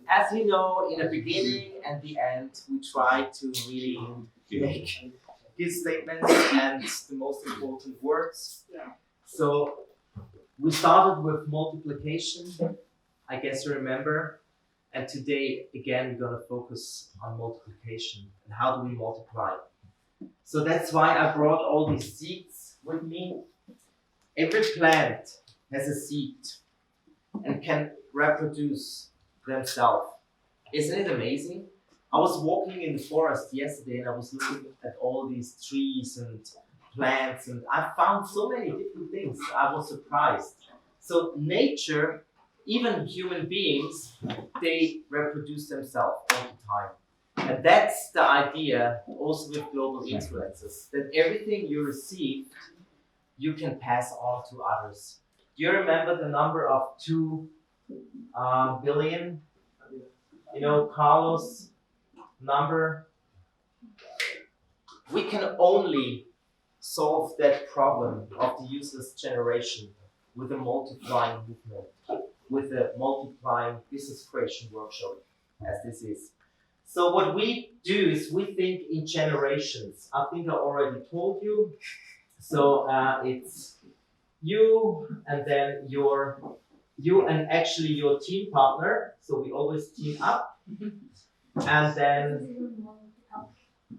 as you know, in the beginning and the end, we try to really make good statements and the most important words. So we started with multiplication, I guess you remember. And today, again, we're going to focus on multiplication and how do we multiply. So that's why I brought all these seeds with me. Every plant has a seed and can reproduce themselves. Isn't it amazing? I was walking in the forest yesterday and I was looking at all these trees and plants and I found so many different things. I was surprised. So nature, even human beings, they reproduce themselves all the time. And that's the idea also with global influences, that everything you receive, you can pass on to others. Do you remember the number of 2 billion? You know, Carlos' number. We can only solve that problem of the useless generation with a multiplying movement, with a multiplying business creation workshop, as this is. So what we do is we think in generations. I think I already told you. So it's you and then you and actually your team partner. So we always team up. And then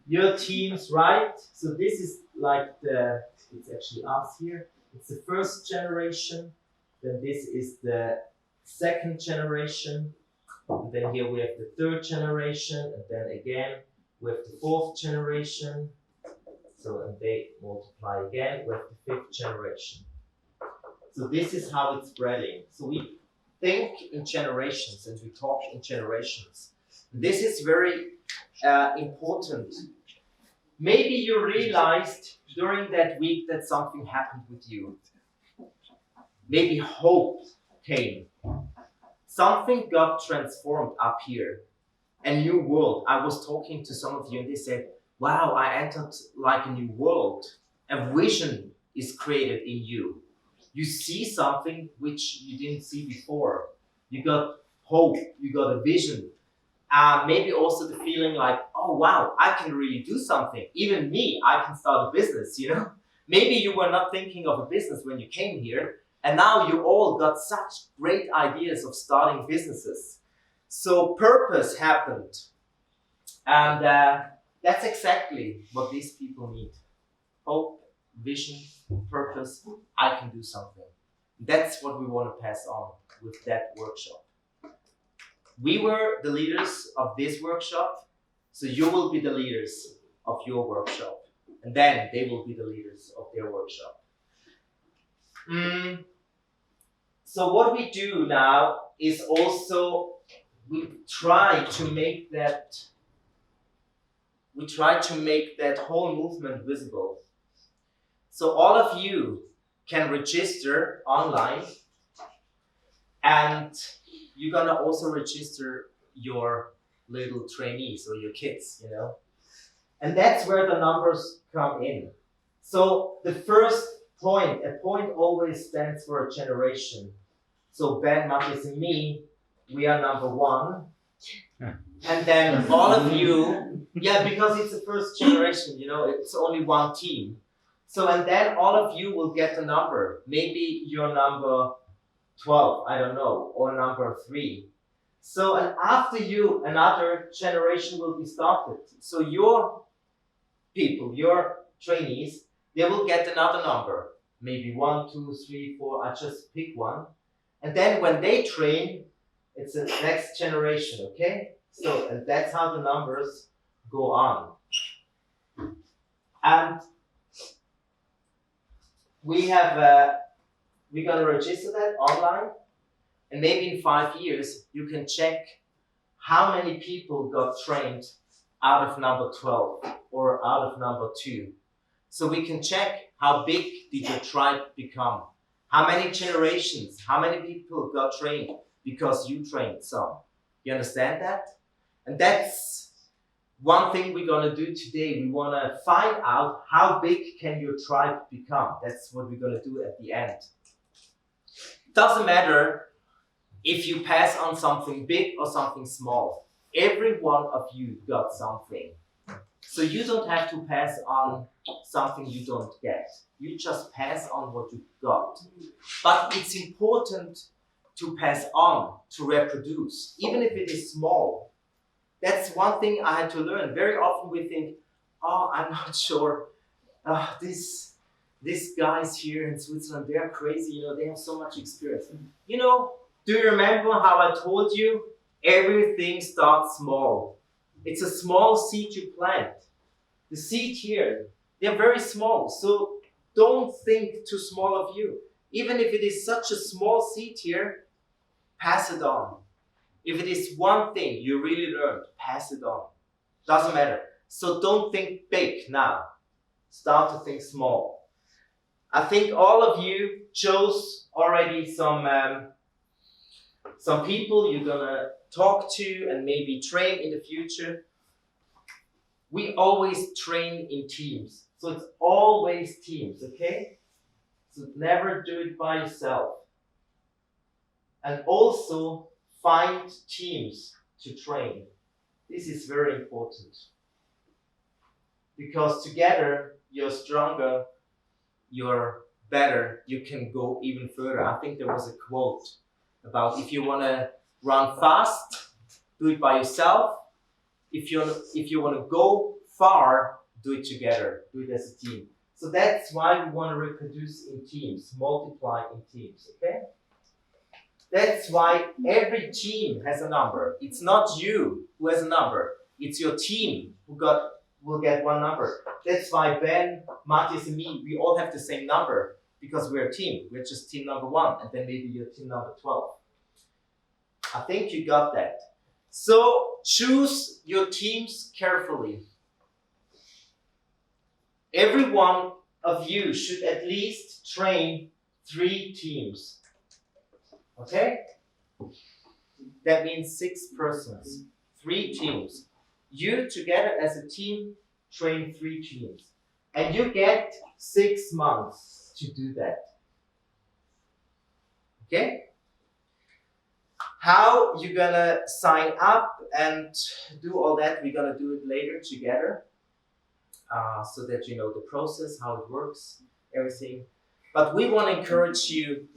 your teams, right? So this is like it's actually us here. It's the first generation. Then this is the second generation. And then here we have the third generation. And then again, we have the fourth generation. So, and they multiply again with the fifth generation. So this is how it's spreading. So we think in generations and we talk in generations. This is very important. Maybe you realized during that week that something happened with you. Maybe hope came. Something got transformed up here. A new world. I was talking to some of you and they said, wow, I entered like a new world. A vision is created in you. You see something which you didn't see before. You got hope, you got a vision. Maybe also the feeling like, oh wow, I can really do something. Even me, I can start a business, you know? Maybe you were not thinking of a business when you came here, and now you all got such great ideas of starting businesses. So purpose happened. And that's exactly what these people need. Hope, vision, purpose, I can do something. That's what we want to pass on with that workshop. We were the leaders of this workshop, so you will be the leaders of your workshop. And then they will be the leaders of their workshop. So what we do now is also we try to make that whole movement visible. So all of you can register online and you're gonna also register your little trainees or your kids, you know? And that's where the numbers come in. So the first point, a point always stands for a generation. So Ben, Matthias and me, we are number 1. And then all of you, yeah, because it's the first generation, you know, it's only one team. So, and then all of you will get a number. Maybe you're number 12, I don't know, or number 3. So, and after you, another generation will be started. So your people, your trainees, they will get another number. Maybe 1, 2, 3, 4, I just pick one. And then when they train, it's the next generation, okay? So, and that's how the numbers go on. And we're gonna register that online, and maybe in 5 years you can check how many people got trained out of number 12 or out of number 2. So we can check how big did your tribe become, how many generations, how many people got trained because you trained some. You understand that? And that's one thing we're gonna do today. We wanna find out how big can your tribe become. That's what we're gonna do at the end. Doesn't matter if you pass on something big or something small. Every one of you got something. So you don't have to pass on something you don't get. You just pass on what you got. But it's important to pass on, to reproduce, even if it is small. That's one thing I had to learn. Very often we think, oh, I'm not sure. These guys here in Switzerland, they are crazy. They have so much experience. Do you remember how I told you? Everything starts small. It's a small seed you plant. The seed here, they're very small. So don't think too small of you. Even if it is such a small seed here, pass it on. If it is one thing you really learned, pass it on. Doesn't matter. So don't think big now. Start to think small. I think all of you chose already some people you're gonna talk to and maybe train in the future. We always train in teams. So it's always teams, okay? So never do it by yourself. And also find teams to train. This is very important. Because together you're stronger, you're better, you can go even further. I think there was a quote about if you want to run fast, do it by yourself. If you want to go far, do it together, do it as a team. So that's why we want to reproduce in teams, multiply in teams, okay? That's why every team has a number. It's not you who has a number. It's your team who will get one number. That's why Ben, Matthias, and me, we all have the same number because we're a team. We're just team number 1, and then maybe you're team number 12. I think you got that. So choose your teams carefully. Every one of you should at least train 3 teams. Okay? That means 6 persons, 3 teams. You together as a team train 3 teams. And you get 6 months to do that. Okay? How you're gonna sign up and do all that, we're gonna do it later together. So that you know the process, how it works, everything. But we want to encourage you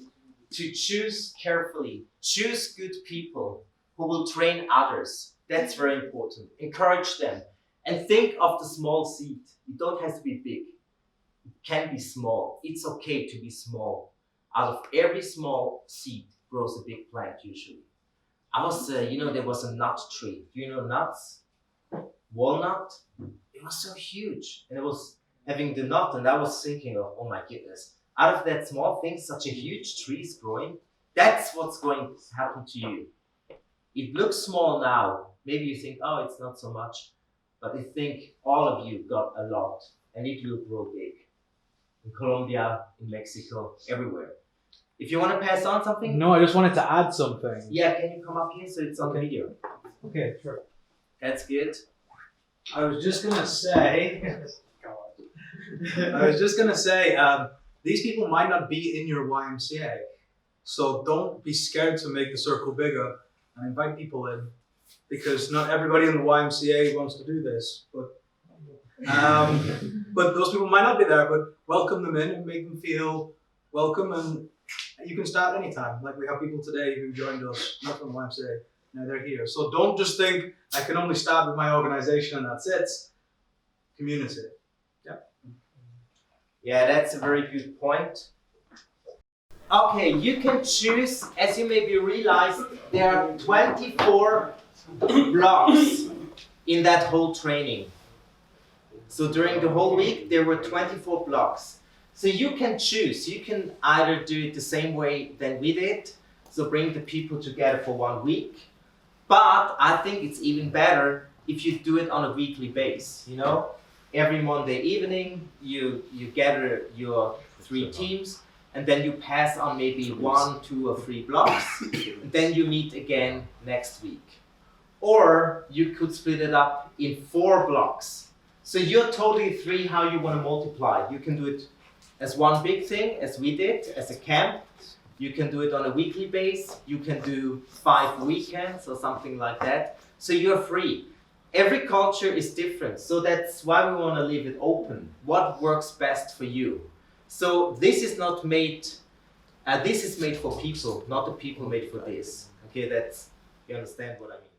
to choose carefully. Choose good people who will train others. That's very important. Encourage them. And think of the small seed. It don't have to be big. It can be small. It's okay to be small. Out of every small seed grows a big plant usually. There was a nut tree. Do you know nuts? Walnut? It was so huge. And it was having the nut, and I was thinking of, oh my goodness, out of that small thing, such a huge tree is growing. That's what's going to happen to you. It looks small now. Maybe you think, oh, it's not so much. But I think all of you got a lot, and it will grow big. In Colombia, in Mexico, everywhere. If you want to pass on something? No, I just wanted to add something. Yeah, can you come up here so it's on video? Okay, sure. That's good. I was just gonna say, these people might not be in your YMCA, so don't be scared to make the circle bigger and invite people in, because not everybody in the YMCA wants to do this, but those people might not be there, but welcome them in and make them feel welcome, and you can start anytime. Like we have people today who joined us, not from the YMCA. Now they're here. So don't just think I can only start with my organization and that's it. Community. Yeah. Yeah, that's a very good point. Okay, you can choose, as you maybe realized, there are 24 blocks in that whole training. So during the whole week, there were 24 blocks. So you can choose. You can either do it the same way than we did, so bring the people together for 1 week. But I think it's even better if you do it on a weekly basis. Every Monday evening you gather your 3 teams, and then you pass on maybe 1, 2, or 3 blocks, and then you meet again next week. Or you could split it up in 4 blocks. So you're totally free how you want to multiply. You can do it as one big thing, as we did, as a camp, You can do it on a weekly base. You can do 5 weekends or something like that. So you're free. Every culture is different. So that's why we want to leave it open. What works best for you? So this is not made, this is made for people, not the people made for this. Okay, you understand what I mean.